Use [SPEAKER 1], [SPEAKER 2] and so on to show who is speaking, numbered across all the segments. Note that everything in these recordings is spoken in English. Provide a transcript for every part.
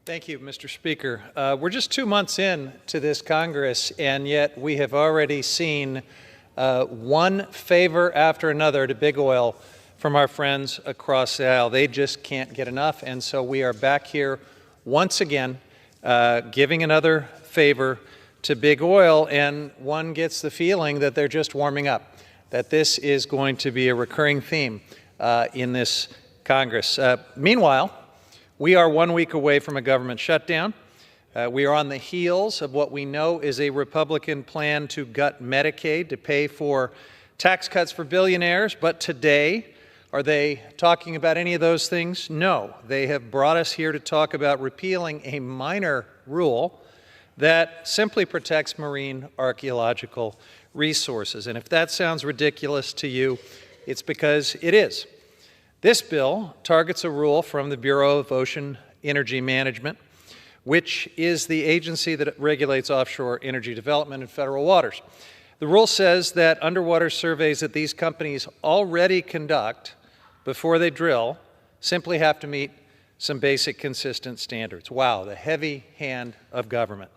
[SPEAKER 1] Thank you, Mr. Speaker. We're just 2 months in to this Congress, and yet we have already seen one favor after another to big oil from our friends across the aisle. They just can't get enough, and so we are back here once again giving another favor to big oil, and one gets the feeling that they're just warming up, that this is going to be a recurring theme in this Congress. Meanwhile, we are 1 week away from a government shutdown. We are on the heels of what we know is a Republican plan to gut Medicaid to pay for tax cuts for billionaires. But today, are they talking about any of those things? No. They have brought us here to talk about repealing a minor rule that simply protects marine archaeological resources. And if that sounds ridiculous to you, it's because it is. This bill targets a rule from the Bureau of Ocean Energy Management, which is the agency that regulates offshore energy development in federal waters. The rule says that underwater surveys that these companies already conduct before they drill simply have to meet some basic consistent standards. Wow, the heavy hand of government.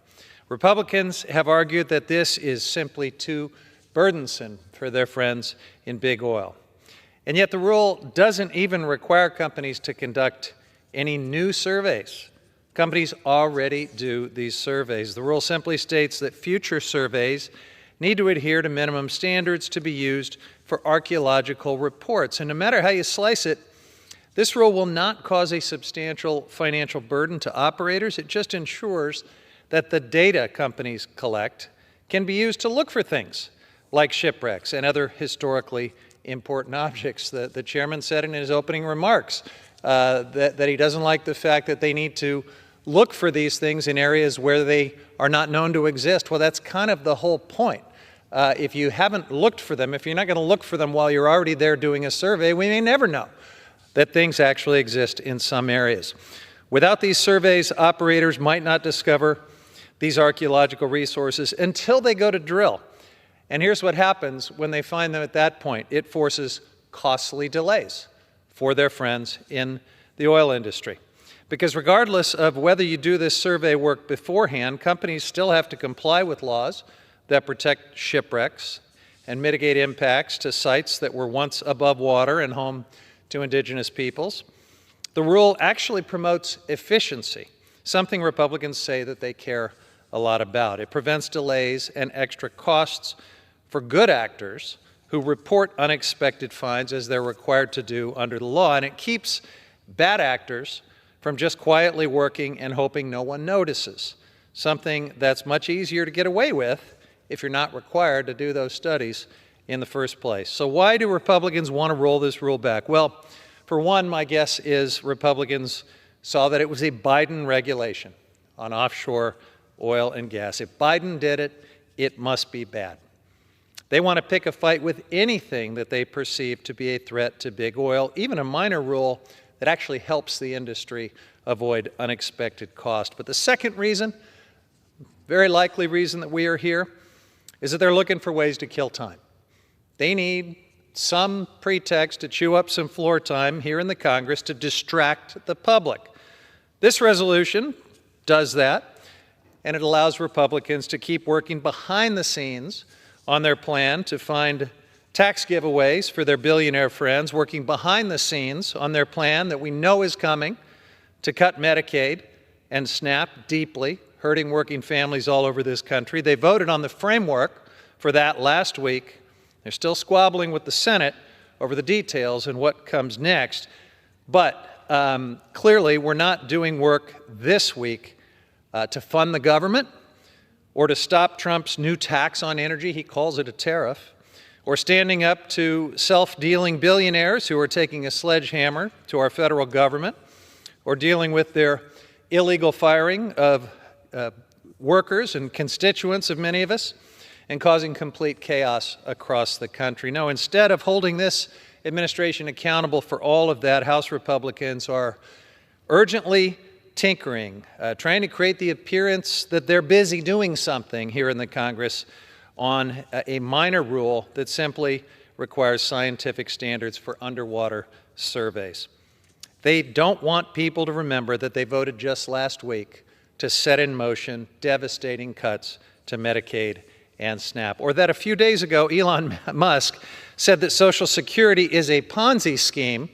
[SPEAKER 1] Republicans have argued that this is simply too burdensome for their friends in big oil. And yet the rule doesn't even require companies to conduct any new surveys. Companies already do these surveys. The rule simply states that future surveys need to adhere to minimum standards to be used for archaeological reports. And no matter how you slice it, this rule will not cause a substantial financial burden to operators. It just ensures that the data companies collect can be used to look for things like shipwrecks and other historically important objects. The chairman said in his opening remarks that he doesn't like the fact that they need to look for these things in areas where they are not known to exist. Well, that's kind of the whole point. If you haven't looked for them, if you're not going to look for them while you're already there doing a survey, we may never know that things actually exist in some areas. Without these surveys, operators might not discover these archaeological resources until they go to drill. And here's what happens when they find them at that point. It forces costly delays for their friends in the oil industry. Because regardless of whether you do this survey work beforehand, companies still have to comply with laws that protect shipwrecks and mitigate impacts to sites that were once above water and home to indigenous peoples. The rule actually promotes efficiency, something Republicans say that they care a lot about. It prevents delays and extra costs for good actors who report unexpected fines as they're required to do under the law, and it keeps bad actors from just quietly working and hoping no one notices, something that's much easier to get away with if you're not required to do those studies in the first place. So why do Republicans want to roll this rule back? Well, for one, my guess is Republicans saw that it was a Biden regulation on offshore oil and gas. If Biden did it, it must be bad. They want to pick a fight with anything that they perceive to be a threat to big oil, even a minor rule that actually helps the industry avoid unexpected cost. But the second reason, very likely reason that we are here, is that they're looking for ways to kill time. They need some pretext to chew up some floor time here in the Congress to distract the public. This resolution does that, and it allows Republicans to keep working behind the scenes on their plan to find tax giveaways for their billionaire friends, working behind the scenes on their plan that we know is coming to cut Medicaid and SNAP deeply, hurting working families all over this country. They voted on the framework for that last week. They're still squabbling with the Senate over the details and what comes next. But clearly, we're not doing work this week to fund the government or to stop Trump's new tax on energy. He calls it a tariff. Or standing up to self-dealing billionaires who are taking a sledgehammer to our federal government, or dealing with their illegal firing of workers and constituents of many of us, and causing complete chaos across the country. No, instead of holding this administration accountable for all of that, House Republicans are urgently tinkering, trying to create the appearance that they're busy doing something here in the Congress on a minor rule that simply requires scientific standards for underwater surveys. They don't want people to remember that they voted just last week to set in motion devastating cuts to Medicaid and SNAP, or that a few days ago Elon Musk said that Social Security is a Ponzi scheme,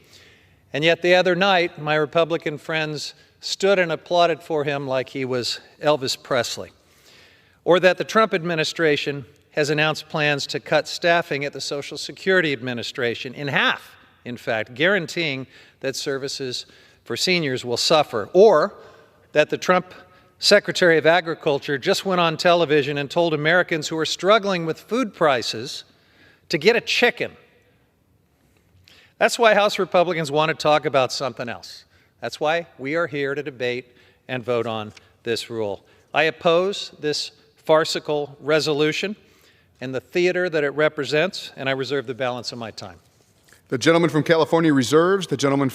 [SPEAKER 1] and yet the other night my Republican friends stood and applauded for him like he was Elvis Presley, or that the Trump administration has announced plans to cut staffing at the Social Security Administration in half, in fact, guaranteeing that services for seniors will suffer, or that the Trump Secretary of Agriculture just went on television and told Americans who are struggling with food prices to get a chicken. That's why House Republicans want to talk about something else. That's why we are here to debate and vote on this rule. I oppose this farcical resolution and the theater that it represents, and I reserve the balance of my time.
[SPEAKER 2] The gentleman from California reserves. The gentleman